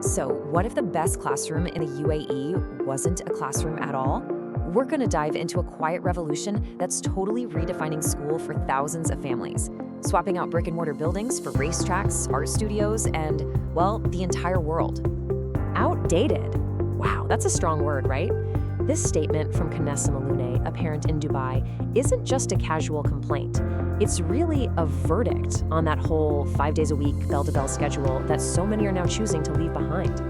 So, what if the best classroom in the UAE wasn't a classroom at all? We're going to dive into a quiet revolution that's totally redefining school for thousands of families, swapping out brick and mortar buildings for racetracks, art studios, and, well, the entire world. Outdated. Wow, that's a strong word, right? This statement from Kanessa Malune, a parent in Dubai, isn't just a casual complaint. It's really a verdict on that whole 5 days a week, bell-to-bell schedule that so many are now choosing to leave behind.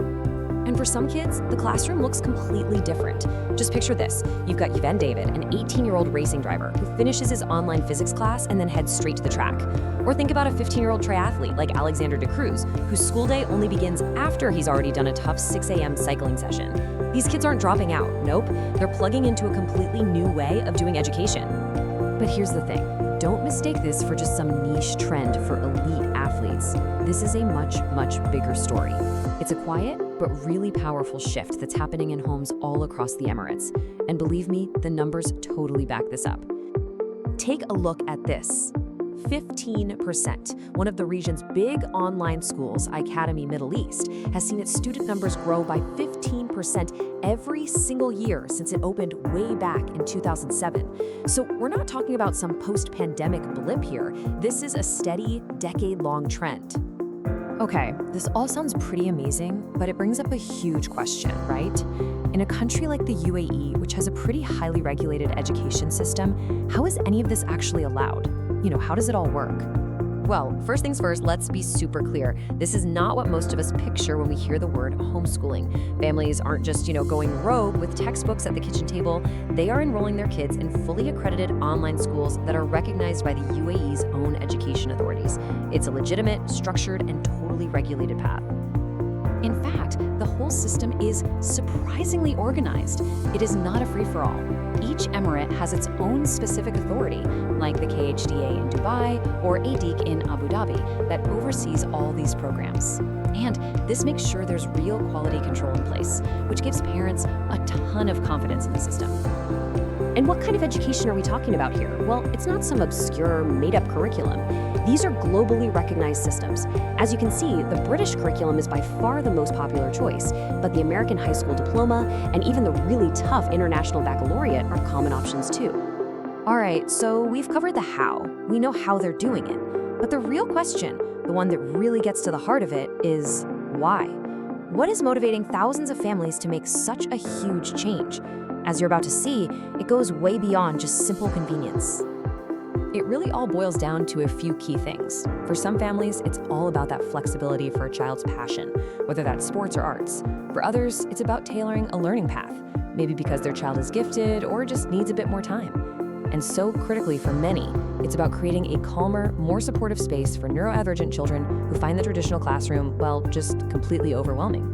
And for some kids, the classroom looks completely different. Just picture this. You've got Yvan David, an 18-year-old racing driver who finishes his online physics class and then heads straight to the track. Or think about a 15-year-old triathlete like Alexander De Cruz, whose school day only begins after he's already done a tough 6 a.m. cycling session. These kids aren't dropping out. Nope. They're plugging into a completely new way of doing education. But here's the thing. Don't mistake this for just some niche trend for elite athletes. This is a much, much bigger story. It's a quiet but really powerful shift that's happening in homes all across the Emirates. And believe me, the numbers totally back this up. Take a look at this. 15%. One of the region's big online schools, Academy Middle East, has seen its student numbers grow by 15% every single year since it opened way back in 2007. So we're not talking about some post-pandemic blip here. This is a steady, decade-long trend. Okay, this all sounds pretty amazing, but it brings up a huge question, right? In a country like the UAE, which has a pretty highly regulated education system, how is any of this actually allowed? How does it all work? Well, first things first, let's be super clear. This is not what most of us picture when we hear the word homeschooling. Families aren't just, going rogue with textbooks at the kitchen table. They are enrolling their kids in fully accredited online schools that are recognized by the UAE's own education authorities. It's a legitimate, structured, and totally regulated path. In fact, the whole system is surprisingly organized. It is not a free-for-all. Each emirate has its own specific authority, like the KHDA in Dubai or ADK in Abu Dhabi, that oversees all these programs. And this makes sure there's real quality control in place, which gives parents a ton of confidence in the system. And what kind of education are we talking about here? Well, it's not some obscure, made-up curriculum. These are globally recognized systems. As you can see, the British curriculum is by far the most popular choice, but the American high school diploma and even the really tough international baccalaureate are common options too. All right, so we've covered the how. We know how they're doing it. But the real question, the one that really gets to the heart of it, is why? What is motivating thousands of families to make such a huge change? As you're about to see, it goes way beyond just simple convenience. It really all boils down to a few key things. For some families, it's all about that flexibility for a child's passion, whether that's sports or arts. For others, it's about tailoring a learning path, maybe because their child is gifted or just needs a bit more time. And so critically for many, it's about creating a calmer, more supportive space for neurodivergent children who find the traditional classroom, well, just completely overwhelming.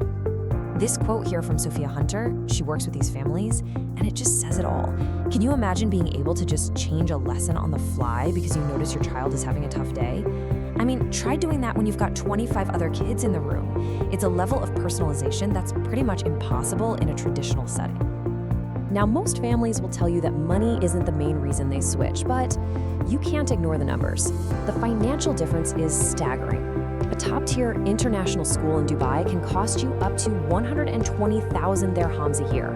This quote here from Sophia Hunter, she works with these families, and it just says it all. Can you imagine being able to just change a lesson on the fly because you notice your child is having a tough day? I mean, try doing that when you've got 25 other kids in the room. It's a level of personalization that's pretty much impossible in a traditional setting. Now, most families will tell you that money isn't the main reason they switch, but you can't ignore the numbers. The financial difference is staggering. A top-tier international school in Dubai can cost you up to 120,000 dirhams a year.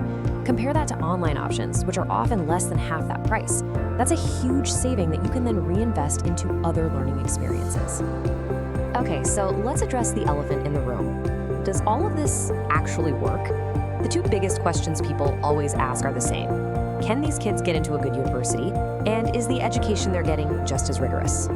Compare that to online options, which are often less than half that price. That's a huge saving that you can then reinvest into other learning experiences. Okay, so let's address the elephant in the room. Does all of this actually work? The two biggest questions people always ask are the same. Can these kids get into a good university? And is the education they're getting just as rigorous?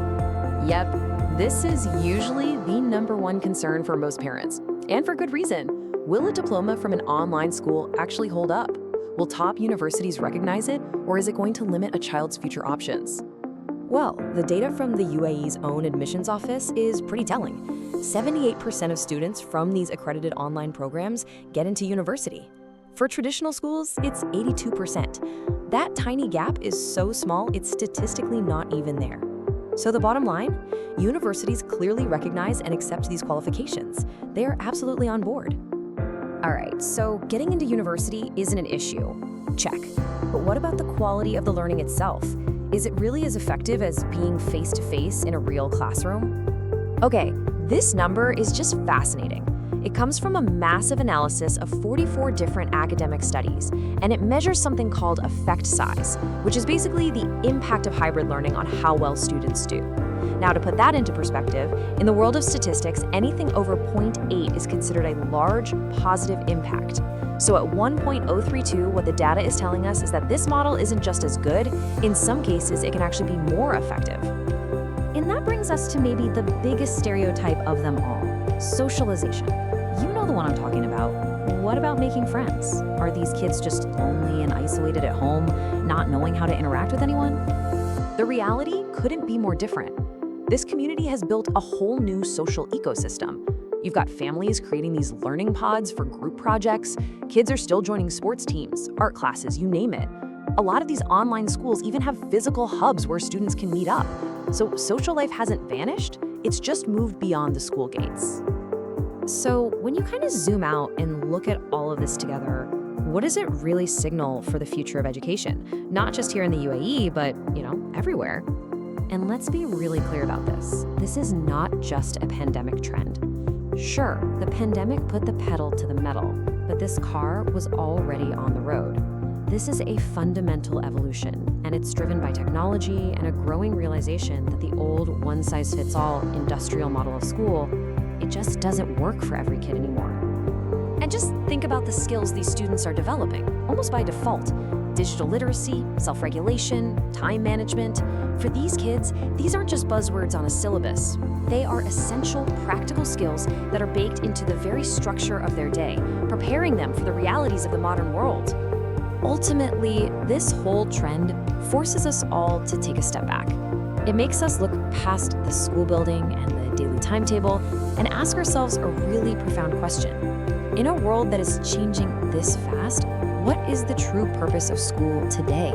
Yep. This is usually the number one concern for most parents, and for good reason. Will a diploma from an online school actually hold up? Will top universities recognize it, or is it going to limit a child's future options? Well, the data from the UAE's own admissions office is pretty telling. 78% of students from these accredited online programs get into university. For traditional schools, it's 82%. That tiny gap is so small, it's statistically not even there. So the bottom line, universities clearly recognize and accept these qualifications. They are absolutely on board. All right, so getting into university isn't an issue. Check. But what about the quality of the learning itself? Is it really as effective as being face-to-face in a real classroom? Okay, this number is just fascinating. It comes from a massive analysis of 44 different academic studies, and it measures something called effect size, which is basically the impact of hybrid learning on how well students do. Now, to put that into perspective, in the world of statistics, anything over 0.8 is considered a large positive impact. So at 1.032, what the data is telling us is that this model isn't just as good, in some cases it can actually be more effective. And that brings us to maybe the biggest stereotype of them all, socialization. You know the one I'm talking about. What about making friends? Are these kids just lonely and isolated at home, not knowing how to interact with anyone? The reality couldn't be more different. This community has built a whole new social ecosystem. You've got families creating these learning pods for group projects. Kids are still joining sports teams, art classes, you name it. A lot of these online schools even have physical hubs where students can meet up. So social life hasn't vanished, it's just moved beyond the school gates. So when you kind of zoom out and look at all of this together, what does it really signal for the future of education? Not just here in the UAE, but, everywhere. And let's be really clear about this. This is not just a pandemic trend. Sure, the pandemic put the pedal to the metal, but this car was already on the road. This is a fundamental evolution, and it's driven by technology and a growing realization that the old one-size-fits-all industrial model of school, it just doesn't work for every kid anymore. And just think about the skills these students are developing, almost by default. Digital literacy, self-regulation, time management. For these kids, these aren't just buzzwords on a syllabus. They are essential practical skills that are baked into the very structure of their day, preparing them for the realities of the modern world. Ultimately, this whole trend forces us all to take a step back. It makes us look past the school building and the daily timetable and ask ourselves a really profound question. In a world that is changing this fast, what is the true purpose of school today?